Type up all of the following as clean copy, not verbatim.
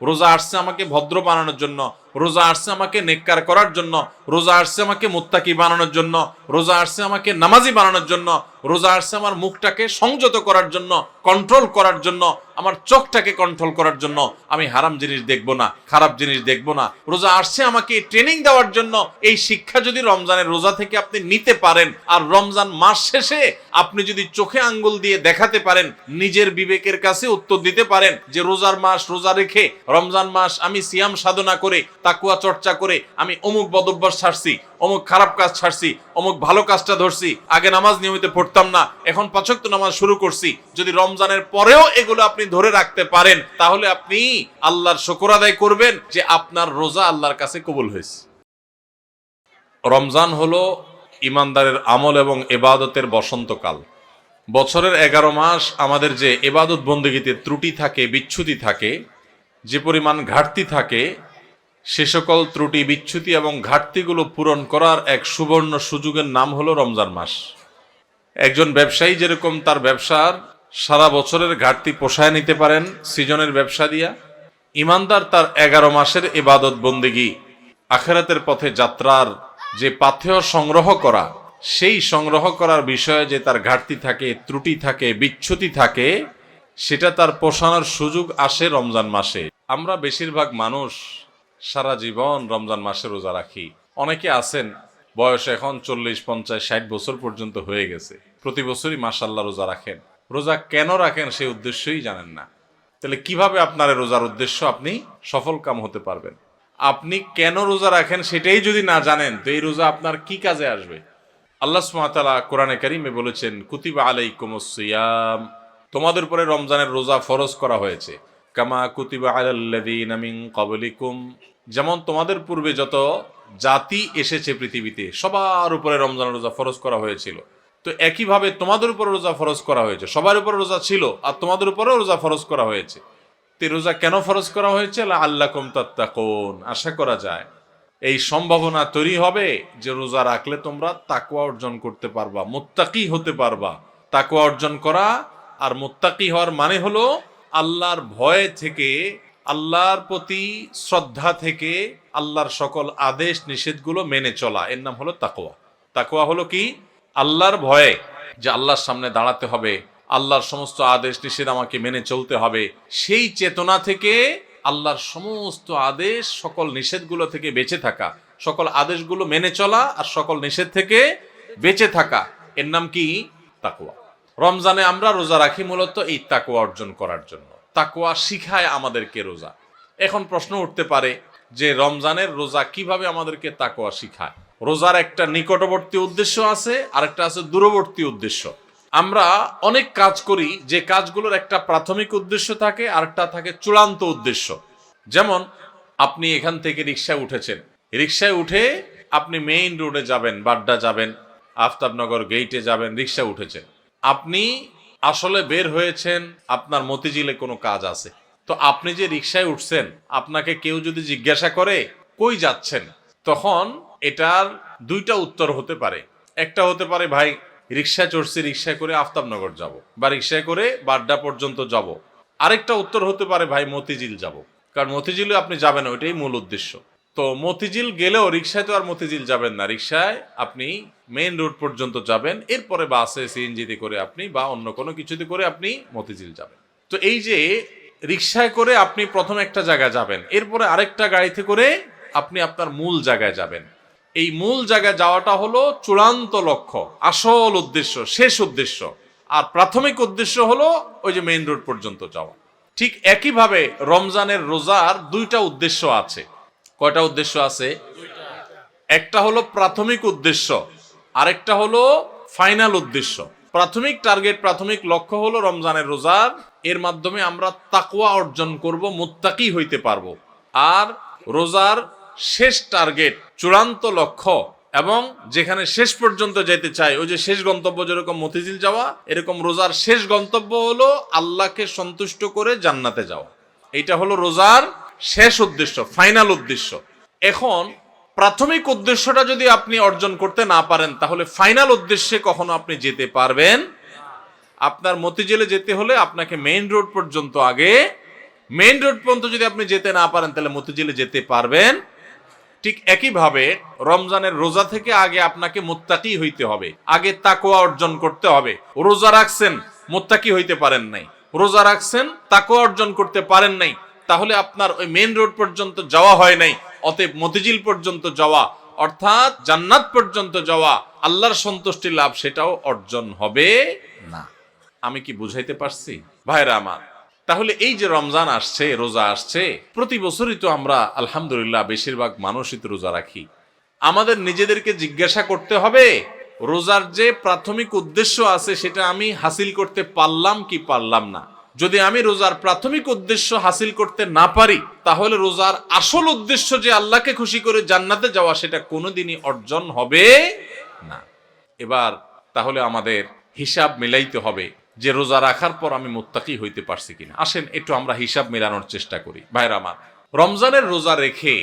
রোজা আসছে আমাকে ভদ্র বানানোর জন্য, রোজা আসছে আমাকে নেককার করার জন্য, রোজা আসছে আমাকে মুত্তাকি বানানোর জন্য, রোজা আসছে আমাকে নামাজি বানানোর জন্য, রোজা আসছে আমার মুখটাকে সংযত করার জন্য, কন্ট্রোল করার জন্য, আমার চোখটাকে কন্ট্রোল করার জন্য। আমি হারাম জিনিস দেখবো না, খারাপ জিনিস দেখবো না। রোজা আসছে আমাকে ট্রেনিং দেওয়ার জন্য। এই শিক্ষা যদি রমজানের রোজা থেকে আপনি নিতে পারেন, আর রমজান মাস শেষে আপনি যদি চোখে আঙ্গুল দিয়ে দেখাতে পারেন, নিজের বিবেকের কাছে উত্তর দিতে পারেন যে রোজার মাস রোজা রেখে, রমজান মাস আমি সিয়াম সাধনা করে, তাকওয়া চর্চা করে আমি অমুক বদভ্যাস ছাড়ছি, অমুক খারাপ কাজ ছাড়ছি, অমুক ভালো কাজটা ধরছি, আগে নামাজ নিয়মিত পড়তাম না, এখন 5 ওয়াক্ত নামাজ শুরু করছি। যদি রমজানের পরেও এগুলো আপনি ধরে রাখতে পারেন, তাহলে আপনি আল্লাহর শুকর আদায় করবেন যে আপনার রোজা আল্লাহর কাছে কবুল হয়েছে। রমজান হলো ইমানদারের আমল এবং ইবাদতের বসন্তকাল। বছরের 11 মাস আমাদের যে ইবাদত বন্দেগীতে ত্রুটি থাকে, বিচ্যুতি থাকে, যে পরিমাণ ঘাটতি থাকে, সে সকল ত্রুটি, বিচ্যুতি এবং ঘাটতিগুলো পূরণ করার এক সুবর্ণ সুযোগের নাম হলো রমজান মাস। একজন ব্যবসায়ী যেরকম তার ব্যবসার সারা বছরের ঘাটতি পোষায় নিতে পারেন সিজনের ব্যবসা দিয়া, ইমানদার তার 11 মাসের ইবাদত বন্দেগী, আখিরাতের পথে যাত্রার যে পাথেয় সংগ্রহ করা, সেই সংগ্রহ করার বিষয়ে যে তার ঘাটতি থাকে, ত্রুটি থাকে, বিচ্যুতি থাকে, সেটা তার পোষানোর সুযোগ আসে রমজান মাসে। আমরা বেশিরভাগ মানুষ সারা জীবন রমজান মাসে রোজা রাখি। অনেকে আছেন বয়স এখন 40, 50, 60 বছর পর্যন্ত হয়ে গেছে, প্রতি বছরই মাশাআল্লাহ রোজা রাখেন। রোজা কেন রাখেন সেই উদ্দেশ্যই জানেন না। তাহলে কিভাবে আপনার রোজার উদ্দেশ্য আপনি সফল কাম হতে পারবেন? আপনি কেন রোজা রাখেন সেটাই যদি না জানেন, তো এই রোজা আপনার কি কাজে আসবে? আল্লাহ সুবহানাহু ওয়া তাআলা কোরআনে কারীমে বলেছেন, কুতিবা আলাইকুমুস সিয়াম, তোমাদের উপরে রমজানের রোজা ফরজ করা হয়েছে। কামা কুতিবা আলাল্লাযীনা মিন ক্বাবলিকুম, যেমন তোমাদের পূর্বে যত জাতি এসেছে পৃথিবীতে সবার উপরে রমজানের রোজা ফরজ করা হয়েছিল। তো একইভাবে তোমাদের উপরে রোজা ফরজ করা হয়েছে। সবার উপরে রোজা ছিল আর তোমাদের উপরেও রোজা ফরজ করা হয়েছে। তো রোজা কেন ফরজ করা হয়েছে? লাআল্লাকুম তাত্তাকুন, আশা করা যায় এই সম্ভাবনা তৈরি হবে যে রোজা রাখলে তোমরা তাকওয়া অর্জন করতে পারবা, মুত্তাকি হতে পারবা। তাকওয়া অর্জন করা আর মুত্তাকি হওয়ার মানে হলো আল্লাহর ভয় থেকে, আল্লাহর প্রতি শ্রদ্ধা থেকে, আল্লাহর সকল আদেশ নিষেধগুলো মেনে চলা, এর নাম হলো তাকওয়া। তাকওয়া হলো কি? আল্লাহর ভয়ে, যে আল্লাহর সামনে দাঁড়াতে হবে, আল্লাহর সমস্ত আদেশ নিষেধ আমাকে মেনে চলতে হবে, সেই চেতনা থেকে আল্লাহর সমস্ত আদেশ, সকল নিষেধগুলো থেকে বেঁচে থাকা, সকল আদেশগুলো মেনে চলা আর সকল নিষেধ থেকে বেঁচে থাকা, এর নাম কি? তাকওয়া। রমজানে আমরা রোজা রাখি মূলত এই তাকওয়া অর্জন করার জন্য। তাকওয়া শিখায় আমাদেরকে রোজা। এখন প্রশ্ন উঠতে পারে যে রমজানের রোজা কিভাবে আমাদেরকে তাকওয়া শিখায়? রোজার একটা নিকটবর্তী উদ্দেশ্য আছে, আরেকটা আছে দূরবর্তী উদ্দেশ্য। আমরা অনেক কাজ করি যে কাজগুলোর একটা প্রাথমিক উদ্দেশ্য থাকে, আরেকটা থাকে চূড়ান্ত উদ্দেশ্য। যেমন আপনি এখান থেকে রিকশায় উঠেছেন, রিকশায় উঠে আপনি মেইন রোডে যাবেন, বাড্ডা যাবেন, আফতাবনগর গেইটে যাবেন, রিকশা উঠেছেন। আপনি আসলে বের হয়েছেন, আপনার মতিঝিলে কোনো কাজ আছে। তো আপনি যে রিকশায় উঠছেন, আপনাকে কেউ যদি জিজ্ঞাসা করে কই যাচ্ছেন, তখন এটার দুইটা উত্তর হতে পারে। একটা হতে পারে ভাই রিকশায় চড়ছি, রিকশায় করে আফতাবনগর যাব, বা রিকশায় করে বাড্ডা পর্যন্ত যাব। আরেকটা উত্তর হতে পারে ভাই মতিঝিল যাব, কারণ মতিঝিলে আপনি যাবেন, ওইটাই মূল উদ্দেশ্য। তো মতিঝিল গেলেও রিকশায় তো আর মতিঝিল যাবেন না, রিকশায় আপনি মেইন রোড পর্যন্ত যাবেন, এরপরে বাসে সিএনজিতে করে আপনি বা অন্য কোনো কিছুতে করে আপনি মতিঝিল যাবেন। তো এই যে রিকশায় করে আপনি প্রথম একটা জায়গায় যাবেন, এরপরে আরেকটা গাড়িতে করে আপনি আপনার মূল জায়গায় যাবেন। এই মূল জায়গায় যাওয়াটা হলো চূড়ান্ত লক্ষ্য, আসল উদ্দেশ্য, শেষ উদ্দেশ্য। আর প্রাথমিক উদ্দেশ্য হলো ওই যে মেইন রোড পর্যন্ত যাওয়া। ঠিক একইভাবে রমজানের রোজার দুইটা উদ্দেশ্য আছে। কয়টা উদ্দেশ্য আছে? একটা হলো প্রাথমিক উদ্দেশ্য, আরেকটা হলো ফাইনাল উদ্দেশ্য। প্রাথমিক টার্গেট, প্রাথমিক লক্ষ্য হলো রমজানের রোজার, এর মাধ্যমে আমরা তাকওয়া অর্জন করব, মুত্তাকি হইতে পারবো। আর রোজার শেষ টার্গেট, চূড়ান্ত লক্ষ্য এবং যেখানে শেষ পর্যন্ত যেতে চাই, ওই যে শেষ গন্তব্য যেরকম মতিঝিল যাওয়া, এরকম রোজার শেষ গন্তব্য হলো আল্লাহকে সন্তুষ্ট করে জান্নাতে যাওয়া। এটা হলো রোজার শেষ উদ্দেশ্য, ফাইনাল উদ্দেশ্য। এখন প্রাথমিক উদ্দেশ্যটা যদি আপনি অর্জন করতে না পারেন, তাহলে ফাইনাল উদ্দেশ্যে কখনো আপনি যেতে পারবেন? আপনার মতিঝিলে যেতে হলে আপনাকে মেইন রোড পর্যন্ত আগে মেইন রোড পর্যন্ত যদি আপনি যেতে না পারেন তাহলে মতিঝিলে যেতে পারবেন। ঠিক একইভাবে রমজানের রোজা থেকে আগে আপনাকে মুত্তাকি হইতে হবে, আগে তাকওয়া অর্জন করতে হবে। রোজা রাখছেন, মুত্তাকি হইতে পারেন নাই, রোজা রাখছেন, তাকওয়া অর্জন করতে পারেন নাই, তাহলে আপনার ওই মেইন রোড পর্যন্ত যাওয়া হয় নাই। অতএব মতিঝিল পর্যন্ত যাওয়া অর্থাৎ জান্নাত পর্যন্ত যাওয়া, আল্লাহর সন্তুষ্টি লাভ, সেটাও অর্জন হবে না। আমি কি বুঝাইতে পারছি ভাইরা আমার? তাহলে এই যে রমজান আসছে, রোজা আসছে, প্রতি বছরই তো আমরা আলহামদুলিল্লাহ বেশিরভাগ মানুষই তো রোজা রাখি। আমাদের নিজেদেরকে জিজ্ঞাসা করতে হবে, রোজার যে প্রাথমিক উদ্দেশ্য আছে সেটা আমি হাসিল করতে পারলাম কি পারলাম না। যদি আমি রোজার প্রাথমিক উদ্দেশ্য হাসিল করতে না পারি, তাহলে রোজার আসল উদ্দেশ্য যে আল্লাহকে খুশি করে জান্নাতে যাওয়া, সেটা কোনোদিনই অর্জন হবে না। এবার তাহলে আমাদের হিসাব মিলাইতে হবে যে রোজা রাখার পর আমি মুত্তাকি হইতে পারছি কিনা। আসেন একটু আমরা হিসাব মেলানোর চেষ্টা করি ভাইরা আমার। রমজানের রোজা রেখে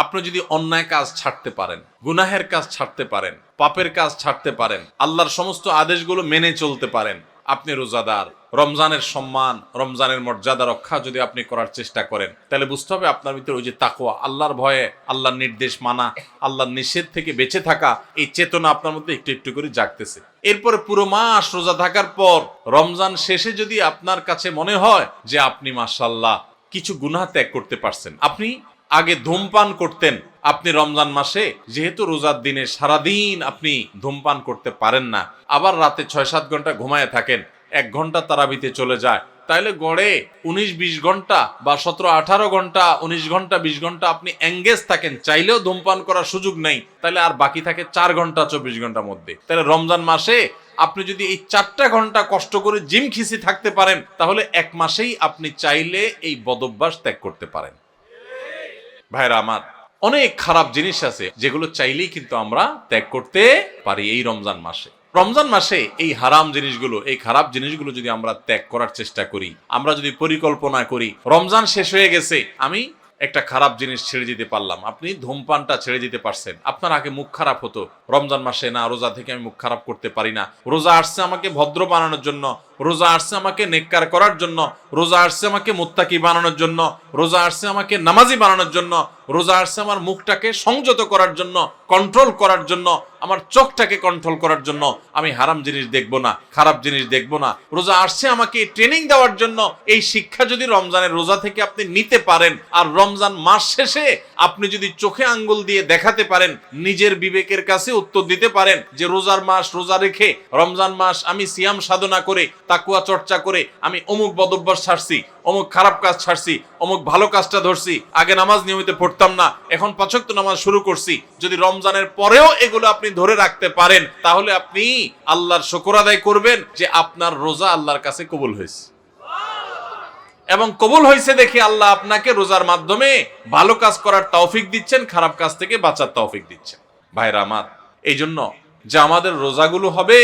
আপনি যদি অন্যায় কাজ ছাড়তে পারেন, গুনাহের কাজ ছাড়তে পারেন, পাপের কাজ ছাড়তে পারেন, আল্লাহর সমস্ত আদেশগুলো মেনে চলতে পারেন, আপনি রোজাদার। রমজানের সম্মান, রমজানের মর্যাদা রক্ষা যদি আপনি করার চেষ্টা করেন, তাহলে বুঝতে হবে আপনার ভিতরে ওই যে তাকওয়া, আল্লাহর ভয়ে, আল্লাহর নির্দেশ মানা, আল্লাহর নিষেধ থেকে বেঁচে থাকা, এই চেতনা আপনার মধ্যে একটু একটু করে জাগতেছে। এরপরে পুরো মাস রোজা থাকার পর রমজান শেষে যদি আপনার কাছে মনে হয় যে আপনি মাশাআল্লাহ কিছু গুনাহ ত্যাগ করতে পারছেন, আপনি আগে ধূমপান করতেন, আপনি রমজান মাসে যেহেতু রোজার দিনে সারাদিন আপনি ধূমপান করতে পারেন না, আবার রাতে 6-7 ঘন্টা ঘুমায় থাকেন, 1 ঘন্টা তারাবিতে চলে যায়, তাইলে গড়ে 19-20 ঘন্টা বা 17-18 ঘন্টা, 19 ঘন্টা 20 ঘন্টা আপনি এঙ্গেজ থাকেন, চাইলেও ধূমপান করার সুযোগ নেই, তাহলে আর বাকি থাকে 4 ঘন্টা 24 ঘন্টার মধ্যে। তাহলে রমজান মাসে আপনি যদি এই 4টা ঘন্টা কষ্ট করে জিম খিসি থাকতে পারেন, তাহলে 1 মাসেই আপনি চাইলে এই বদভ্যাস ত্যাগ করতে পারেন। ভাইরা আমার, অনেক খারাপ জিনিস আছে যেগুলো চাইলেই কিন্তু আমরা ত্যাগ করতে পারি এই রমজান মাসে। রমজান মাসে এই হারাম জিনিসগুলো, এই খারাপ জিনিসগুলো যদি আমরা ত্যাগ করার চেষ্টা করি, আমরা যদি পরিকল্পনা করি, রমজান শেষ হয়ে গেছে, আমি একটা খারাপ জিনিস ছেড়ে দিতে পারলাম। আপনি ধূমপানটা ছেড়ে দিতে পারছেন। আপনার আগে মুখ খারাপ হতো, রমজান মাসে না, রোজা থেকে আমি মুখ খারাপ করতে পারি না, রোজা আসছে আমাকে ভদ্র বানানোর জন্য, রোজা আসছে আমাকে নেককার করার জন্য, রোজা আসছে আমাকে মুত্তাকি বানানোর জন্য, রোজা আসছে আমাকে নামাজি বানানোর জন্য, রোজা আসছে আমার মুখটাকে সংযত করার জন্য, কন্ট্রোল করার জন্য, আমার চোখটাকে কন্ট্রোল করার জন্য। আমি হারাম জিনিস দেখবো না, খারাপ জিনিস দেখবো না। রোজা আসছে আমাকে ট্রেনিং দেওয়ার জন্য। এই শিক্ষা যদি রমজানের রোজা থেকে আপনি নিতে পারেন, আর রমজান মাস শেষে আপনি যদি চোখে আঙ্গুল দিয়ে দেখাতে পারেন, নিজের বিবেকের কাছে উত্তর দিতে পারেন যে রোজার মাস রোজা রেখে, রমজান মাস আমি সিয়াম সাধনা করে, তাকওয়া চর্চা করে আমি অমুক বদভ্যাস ছাড়ছি, অমুক খারাপ কাজ ছাড়ছি, অমুক ভালো কাজটা ধরছি, আগে নামাজ নিয়মিত পড়তাম না, এখন 5 ওয়াক্ত নামাজ শুরু করছি। যদি রমজানের পরেও এগুলো আপনি ধরে রাখতে পারেন, তাহলে আপনি আল্লাহর শুকর আদায় করবেন যে আপনার রোজা আল্লাহর কাছে কবুল হয়েছে। এবং কবুল হয়েছে দেখে আল্লাহ আপনাকে রোজার মাধ্যমে ভালো কাজ করার তৌফিক দিচ্ছেন, খারাপ কাজ থেকে বাঁচার তৌফিক দিচ্ছেন। ভাইরা আমার, এই জন্য যে আমাদের রোজাগুলো হবে,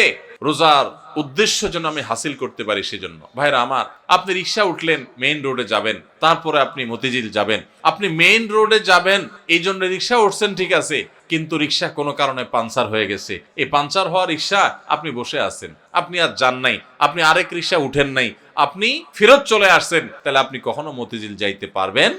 রোজার উদ্দেশ্য যেন আমি হাসিল করতে পারি, সেজন্য ভাইরা আমার, আপনি রিক্সা উঠলেন, মেইন রোডে যাবেন, তারপরে আপনি মতিঝিল যাবেন, আপনি মেইন রোডে যাবেন এই জন্য রিক্সা উঠছেন, ঠিক আছে, কিন্তু রিক্সা কোনো কারণে পাঞ্চার হয়ে গেছে, এই পাঞ্চার হওয়া রিক্সা আপনি বসে আছেন, আপনি আর যান নাই, আপনি আরেক রিক্সা উঠেন নাই, আপনি ফেরত চলে আসছেন, তাহলে আপনি কখনো মতিঝিল যাইতে পারবেন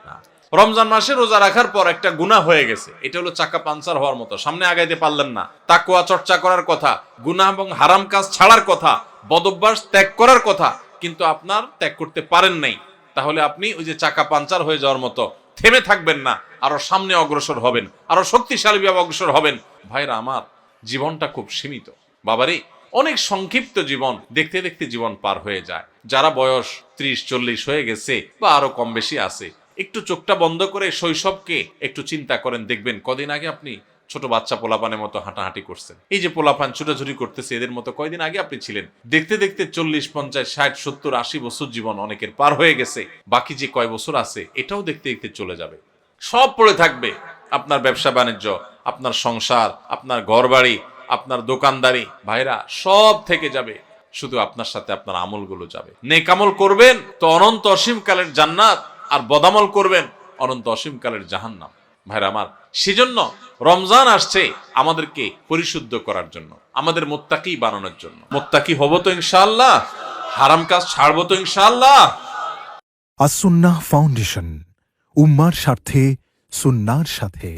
না। রমজান মাসে রোজা রাখার পর একটা গুনাহ হয়ে গেছে, এটা হলো চাকা পাঞ্চার হওয়ার মতো, সামনে আগাইতে পারলেন না। তাকওয়া চর্চা করার কথা, গুনাহ এবং হারাম কাজ ছাড়ার কথা, বদভ্যাস ত্যাগ করার কথা, কিন্তু আপনার ত্যাগ করতে পারেন নাই, তাহলে আপনি ওই যে চাকা পাঞ্চার হয়ে যাওয়ার মতো থেমে থাকবেন না, আরো সামনে অগ্রসর হবেন, আরো শক্তিশালী ভাবে অগ্রসর হবেন। ভাইরা আমার, জীবনটা খুব সীমিত বাবারে, অনেক সংক্ষিপ্ত জীবন, দেখতে দেখতে জীবন পার হয়ে যায়। যারা বয়স 30-40 হয়ে গেছে বা আরো কম বেশি আছে, একটু চোখটা বন্ধ করে শৈশবকে একটু চিন্তা করেন, দেখবেন কদিন আগে আপনি ছোট বাচ্চা পোলাপানের মতো হাঁটাহাঁটি করছেন। এই যে পোলাপান ছুটাছুটি করতেছে, এদের মতো কয়দিন আগে আপনি ছিলেন। দেখতে দেখতে 40, 50, 60, 70, 80 বছর জীবন অনেকের পার হয়ে গেছে। বাকি যে কয় বছর আছে এটাও দেখতে দেখতে চলে যাবে। সব পড়ে থাকবে, আপনার ব্যবসা বাণিজ্য, আপনার সংসার, আপনার ঘরবাড়ি, আপনার দোকানদারি, ভাইরা সব থেকে যাবে, শুধু আপনার সাথে আপনার আমলগুলো যাবে। নেক আমল করবেন তো অনন্ত অসীম কালের জান্নাত, আর বদামল করবেন অনন্ত অসীম কালের জাহান্নাম। ভাইরা আমার, সেজন্য রমজান আসছে আমাদেরকে পরিশুদ্ধ করার জন্য, আমাদের মুত্তাকি বানানোর জন্য। মুত্তাকি হব তো ইনশাআল্লাহ, হারাম কাজ ছাড়বো তো ইনশাআল্লাহ। আসুন্নাহ ফাউন্ডেশন, উম্মার স্বার্থে সুন্নাহর সাথে।